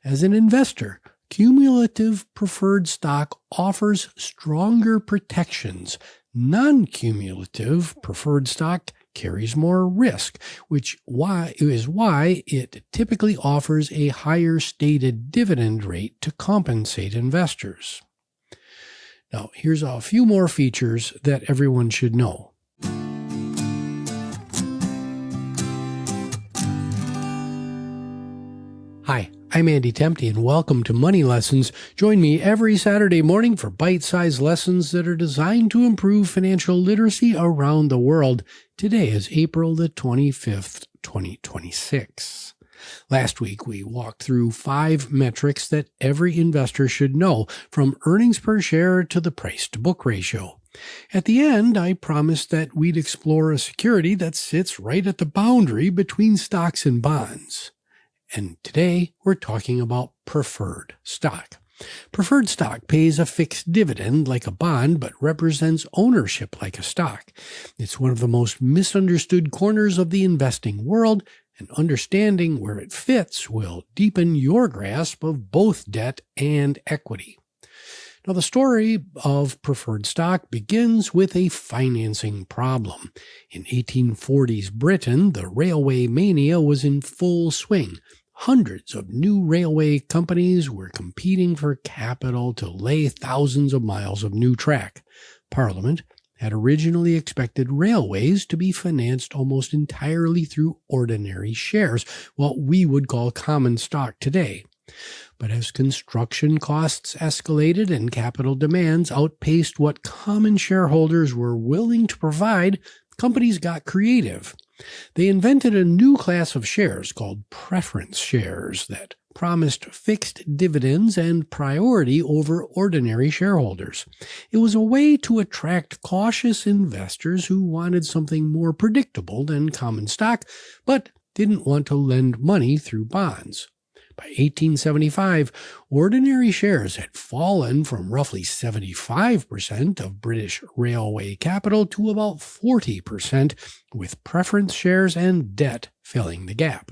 As an investor, cumulative preferred stock offers stronger protections. Non-cumulative preferred stock carries more risk, which is why it typically offers a higher stated dividend rate to compensate investors. Now, here's a few more features that everyone should know. Hi, I'm Andy Temte, and welcome to Money Lessons. Join me every Saturday morning for bite-sized lessons that are designed to improve financial literacy around the world. Today is April the 25th, 2026. Last week, we walked through 5 metrics that every investor should know, from earnings per share to the price-to-book ratio. At the end, I promised that we'd explore a security that sits right at the boundary between stocks and bonds. And today, we're talking about preferred stock. Preferred stock pays a fixed dividend like a bond, but represents ownership like a stock. It's one of the most misunderstood corners of the investing world, and understanding where it fits will deepen your grasp of both debt and equity. Now, the story of preferred stock begins with a financing problem. In 1840s Britain, the Railway Mania was in full swing. Hundreds of new railway companies were competing for capital to lay thousands of miles of new track. Parliament had originally expected railways to be financed almost entirely through ordinary shares, what we would call common stock today. But as construction costs escalated and capital demands outpaced what common shareholders were willing to provide, companies got creative. They invented a new class of shares called preference shares that promised fixed dividends and priority over ordinary shareholders. It was a way to attract cautious investors who wanted something more predictable than common stock, but didn't want to lend money through bonds. By 1875, ordinary shares had fallen from roughly 75% of British railway capital to about 40%, with preference shares and debt filling the gap.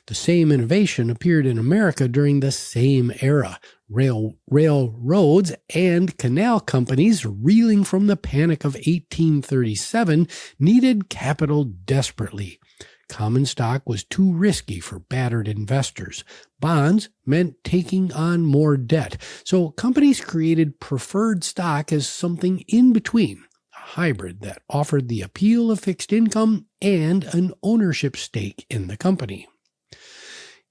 The same innovation appeared in America during the same era. Railroads and canal companies, reeling from the panic of 1837, needed capital desperately. Common stock was too risky for battered investors. Bonds meant taking on more debt. So companies created preferred stock as something in between, a hybrid that offered the appeal of fixed income and an ownership stake in the company.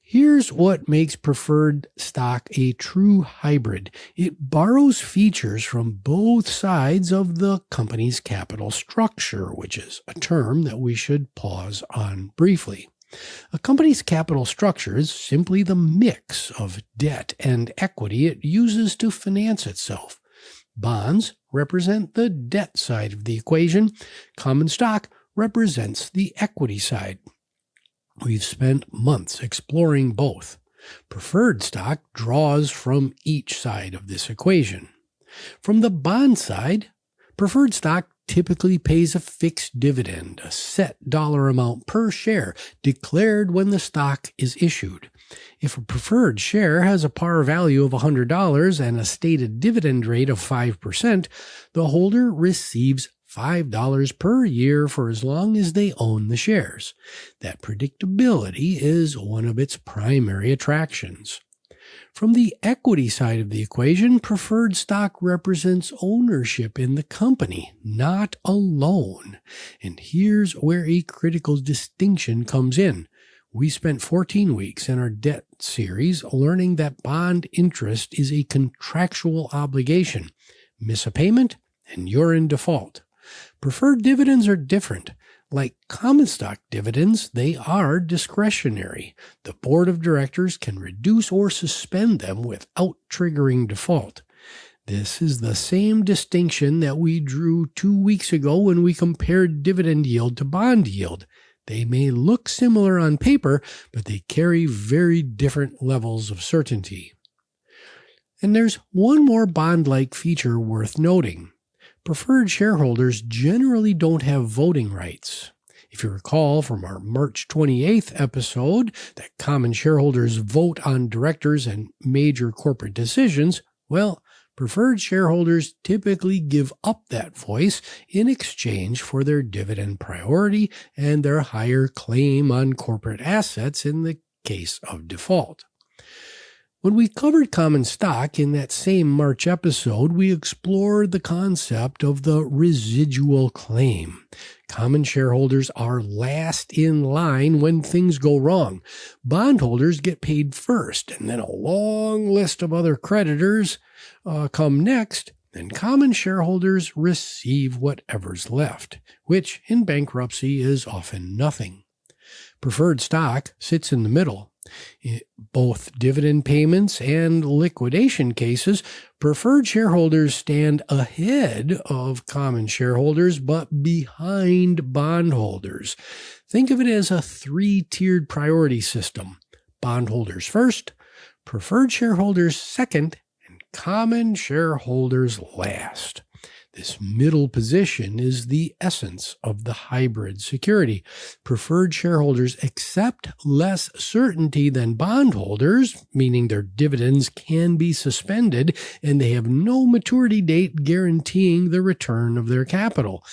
Here's what makes preferred stock a true hybrid. It borrows features from both sides of the company's capital structure, which is a term that we should pause on briefly. A company's capital structure is simply the mix of debt and equity it uses to finance itself. Bonds represent the debt side of the equation. Common stock represents the equity side. We've spent months exploring both. Preferred stock draws from each side of this equation. From the bond side, preferred stock typically pays a fixed dividend, a set dollar amount per share, declared when the stock is issued. If a preferred share has a par value of $100 and a stated dividend rate of 5%, the holder receives $5 per year for as long as they own the shares. That predictability is one of its primary attractions. From the equity side of the equation, preferred stock represents ownership in the company, not a loan. And here's where a critical distinction comes in. We spent 14 weeks in our debt series learning that bond interest is a contractual obligation. Miss a payment, and you're in default. Preferred dividends are different. Like common stock dividends, they are discretionary. The board of directors can reduce or suspend them without triggering default. This is the same distinction that we drew 2 weeks ago when we compared dividend yield to bond yield. They may look similar on paper, but they carry very different levels of certainty. And there's one more bond-like feature worth noting. Preferred shareholders generally don't have voting rights. If you recall from our March 28th episode that common shareholders vote on directors and major corporate decisions, well, preferred shareholders typically give up that voice in exchange for their dividend priority and their higher claim on corporate assets in the case of default. When we covered common stock in that same March episode, we explored the concept of the residual claim. Common shareholders are last in line when things go wrong. Bondholders get paid first, and then a long list of other creditors come next, and common shareholders receive whatever's left, which in bankruptcy is often nothing. Preferred stock sits in the middle. In both dividend payments and liquidation cases, preferred shareholders stand ahead of common shareholders but behind bondholders. Think of it as a three-tiered priority system. Bondholders first, preferred shareholders second, and common shareholders last. This middle position is the essence of the hybrid security. Preferred shareholders accept less certainty than bondholders, meaning their dividends can be suspended and they have no maturity date guaranteeing the return of their capital.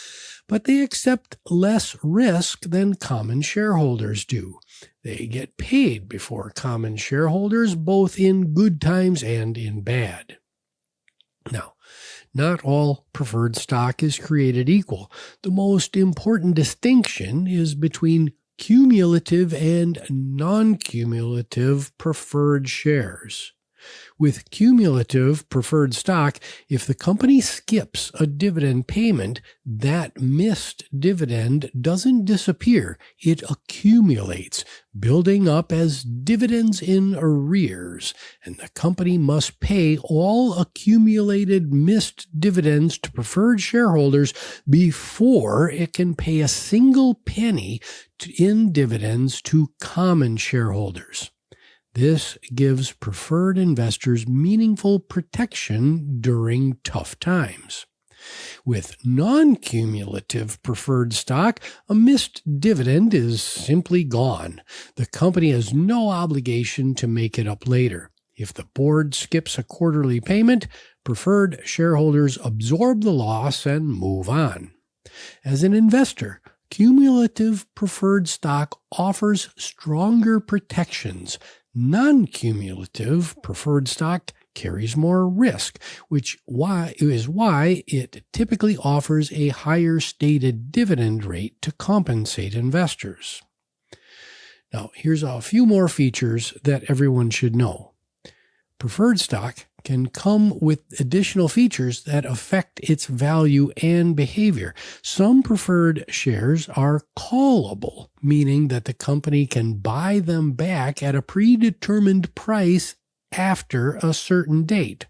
But they accept less risk than common shareholders do. They get paid before common shareholders, both in good times and in bad. Now, not all preferred stock is created equal. The most important distinction is between cumulative and non-cumulative preferred shares. With cumulative preferred stock, if the company skips a dividend payment, that missed dividend doesn't disappear. It accumulates, building up as dividends in arrears, and the company must pay all accumulated missed dividends to preferred shareholders before it can pay a single penny in dividends to common shareholders. This gives preferred investors meaningful protection during tough times. With non-cumulative preferred stock, a missed dividend is simply gone. The company has no obligation to make it up later. If the board skips a quarterly payment, preferred shareholders absorb the loss and move on. As an investor, cumulative preferred stock offers stronger protections. Non-cumulative preferred stock carries more risk, which is why it typically offers a higher stated dividend rate to compensate investors. Now, here's a few more features that everyone should know. Preferred stock can come with additional features that affect its value and behavior. Some preferred shares are callable, meaning that the company can buy them back at a predetermined price after a certain date.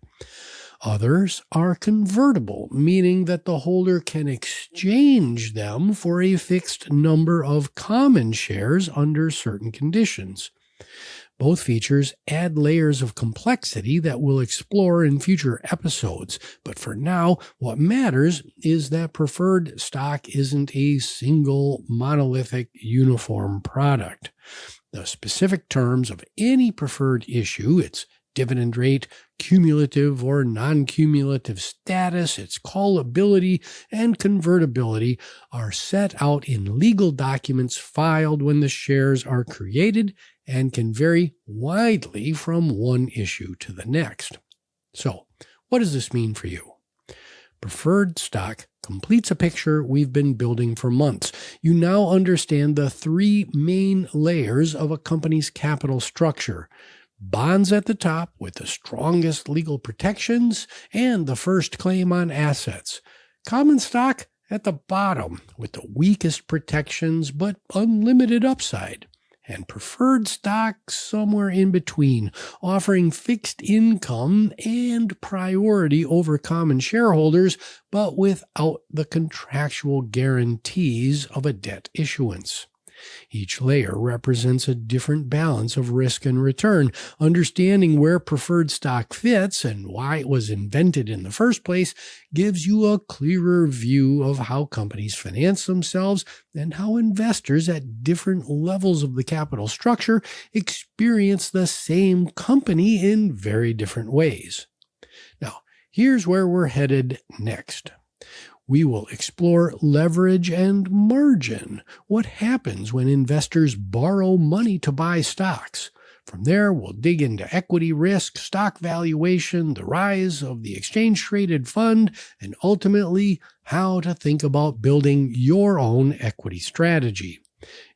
Others are convertible, meaning that the holder can exchange them for a fixed number of common shares under certain conditions. Both features add layers of complexity that we'll explore in future episodes, but for now, what matters is that preferred stock isn't a single monolithic uniform product. The specific terms of any preferred issue, its dividend rate, cumulative or non-cumulative status, its callability, and convertibility are set out in legal documents filed when the shares are created and can vary widely from one issue to the next. So, what does this mean for you? Preferred stock completes a picture we've been building for months. You now understand the three main layers of a company's capital structure. Bonds at the top with the strongest legal protections and the first claim on assets. Common stock at the bottom with the weakest protections but unlimited upside. And preferred stock somewhere in between, offering fixed income and priority over common shareholders, but without the contractual guarantees of a debt issuance. Each layer represents a different balance of risk and return. Understanding where preferred stock fits and why it was invented in the first place gives you a clearer view of how companies finance themselves and how investors at different levels of the capital structure experience the same company in very different ways. Now, here's where we're headed next. We will explore leverage and margin. What happens when investors borrow money to buy stocks? From there, we'll dig into equity risk, stock valuation, the rise of the exchange-traded fund, and ultimately, how to think about building your own equity strategy.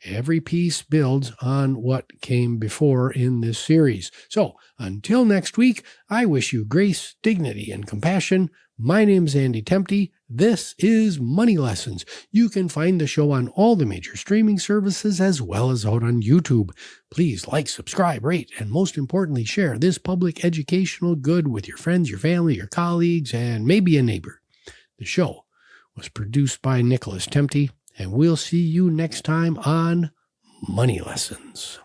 Every piece builds on what came before in this series. So, until next week, I wish you grace, dignity, and compassion. My name is Andy Temte. This is Money Lessons. You can find the show on all the major streaming services as well as out on YouTube. Please like, subscribe, rate, and most importantly, share this public educational good with your friends, your family, your colleagues, and maybe a neighbor. The show was produced by Nicholas Temte, and we'll see you next time on Money Lessons.